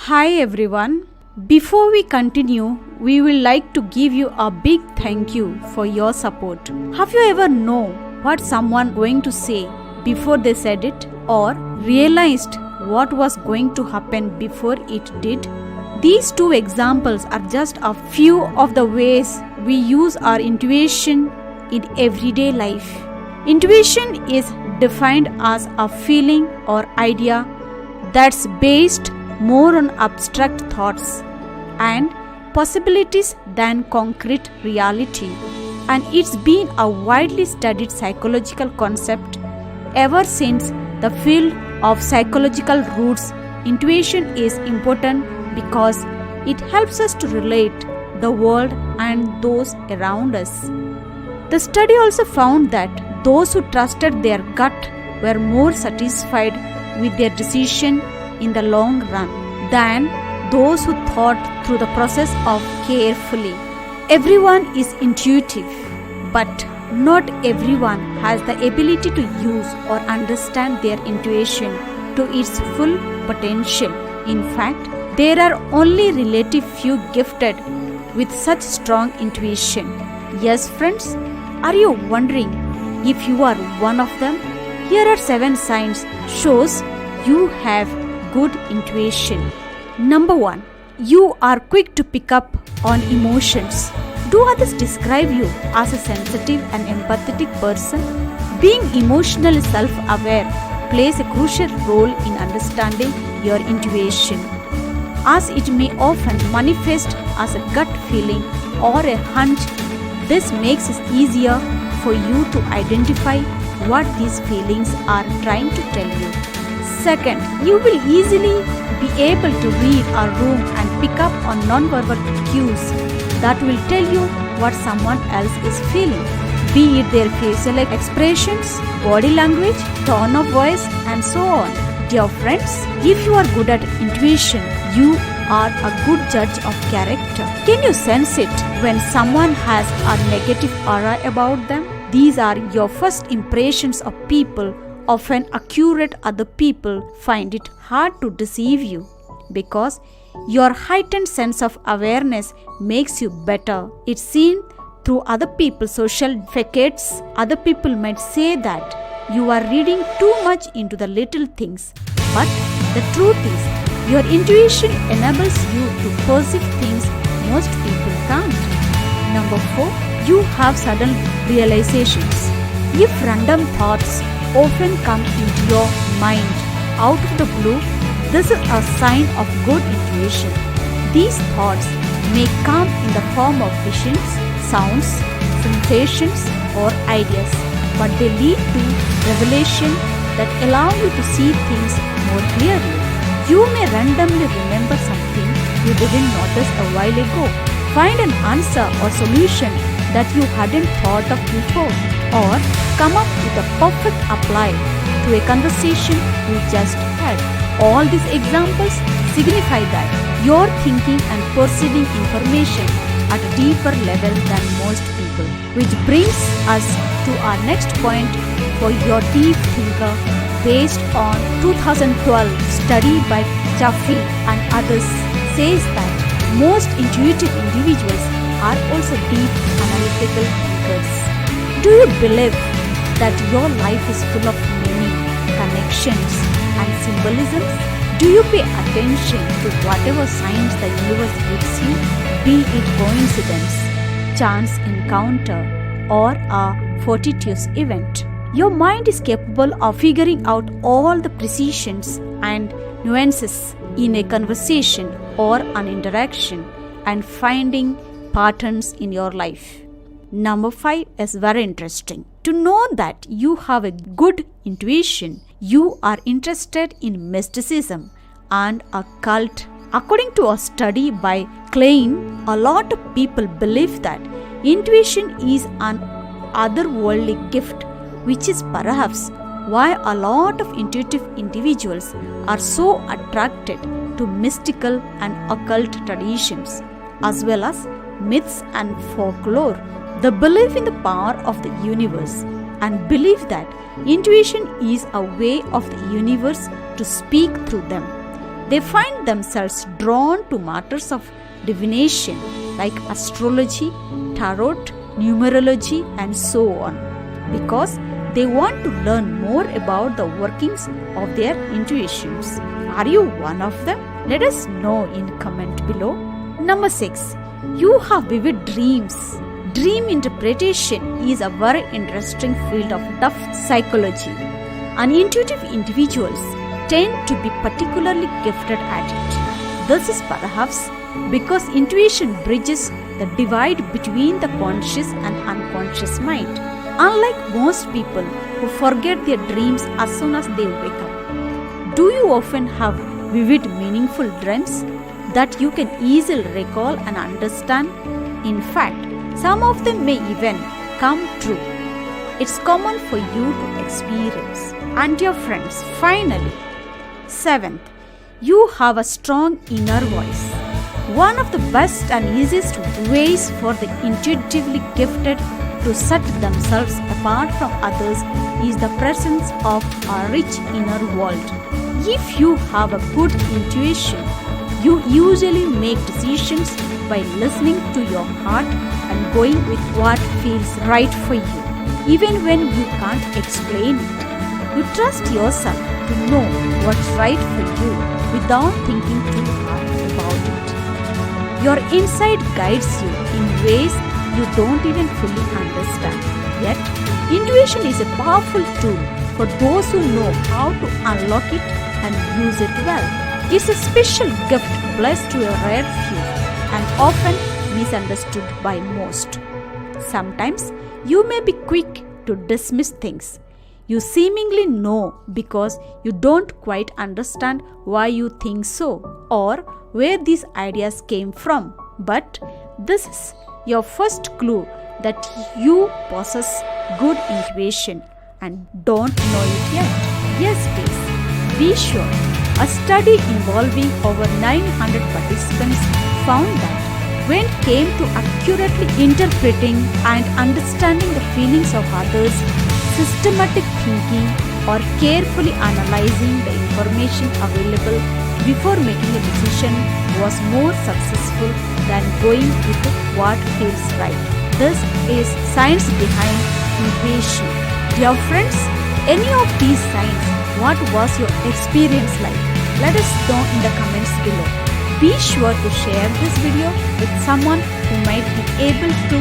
Hi everyone. Before we continue, we will like to give you a big thank you for your support. Have you ever know what someone going to say before they said it, or realized what was going to happen before it did? These two examples are just a few of the ways we use our intuition in everyday life. Intuition is defined as a feeling or idea that's based more on abstract thoughts and possibilities than concrete reality, and it's been a widely studied psychological concept ever since the field of psychological roots. Intuition is important because it helps us to relate the world and those around us. The study also found that those who trusted their gut were more satisfied with their decision in the long run than those who thought through the process of carefully. Everyone is intuitive, but not everyone has the ability to use or understand their intuition to its full potential. In fact, there are only relative few gifted with such strong intuition. Yes, friends, are you wondering if you are one of them? Here are 7 signs shows you have good intuition. Number 1. You are quick to pick up on emotions. Do others describe you as a sensitive and empathetic person? Being emotionally self-aware plays a crucial role in understanding your intuition, as it may often manifest as a gut feeling or a hunch. This makes it easier for you to identify what these feelings are trying to tell you. Second, you will easily be able to read a room and pick up on non-verbal cues that will tell you what someone else is feeling, be it their facial expressions, body language, tone of voice, and so on. Dear friends, if you are good at intuition, you are a good judge of character. Can you sense it when someone has a negative aura about them? These are your first impressions of people. Often accurate. Other people find it hard to deceive you because your heightened sense of awareness makes you better. It's seen through other people's social facets. Other people might say that you are reading too much into the little things, but the truth is your intuition enables you to perceive things most people can't. Number 4. You have sudden realizations. If random thoughts often come into your mind out of the blue, this is a sign of good intuition. These thoughts may come in the form of visions, sounds, sensations, or ideas, but they lead to revelation that allow you to see things more clearly. You may randomly remember something you didn't notice a while ago, find an answer or solution that you hadn't thought of before, or come up with a perfect reply to a conversation you just had. All these examples signify that you're thinking and perceiving information at a deeper level than most people. Which brings us to our next point for your deep thinker. Based on 2012 study by Chaffee and others, says that most intuitive individuals are also deep analytical thinkers. Do you believe that your life is full of meaning, connections, and symbolisms? Do you pay attention to whatever signs the universe gives you, be it coincidence, chance encounter, or a fortuitous event? Your mind is capable of figuring out all the precisions and nuances in a conversation or an interaction and finding patterns in your life. Number 5 is very interesting. To know that you have a good intuition, you are interested in mysticism and occult. According to a study by Klein, a lot of people believe that intuition is an otherworldly gift, which is perhaps why a lot of intuitive individuals are so attracted to mystical and occult traditions, as well as myths and folklore. The belief in the power of the universe and belief that intuition is a way of the universe to speak through them. they find themselves drawn to matters of divination like astrology, tarot, numerology, and so on, because they want to learn more about the workings of their intuitions. Are you one of them? Let us know in comment below. Number 6. You have vivid dreams. Dream interpretation is a very interesting field of depth psychology, and intuitive individuals tend to be particularly gifted at it. This is perhaps because intuition bridges the divide between the conscious and unconscious mind. Unlike most people who forget their dreams as soon as they wake up, do you often have vivid, meaningful dreams that you can easily recall and understand? In fact, some of them may even come true. It's common for you to experience. And your friends, finally, 7th, you have a strong inner voice. One of the best and easiest ways for the intuitively gifted to set themselves apart from others is the presence of a rich inner world. If you have a good intuition, you usually make decisions by listening to your heart and going with what feels right for you, even when you can't explain it. You trust yourself to know what's right for you without thinking too hard about it. Your insight guides you in ways you don't even fully understand. Yet, intuition is a powerful tool for those who know how to unlock it and use it well. It's a special gift blessed to a rare few and often misunderstood by most. Sometimes you may be quick to dismiss things you seemingly know because you don't quite understand why you think so or where these ideas came from. But this is your first clue that you possess good intuition and don't know it yet. Yes, please. Be sure. A study involving over 900 participants found that when it came to accurately interpreting and understanding the feelings of others, systematic thinking or carefully analyzing the information available before making a decision was more successful than going with what feels right. This is science behind intuition. Dear friends, any of these signs, what was your experience like? Let us know in the comments below. Be sure to share this video with someone who might be able to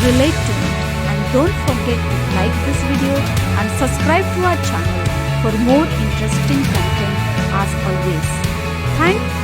relate to it. And don't forget to like this video and subscribe to our channel for more interesting content as always. Thank you.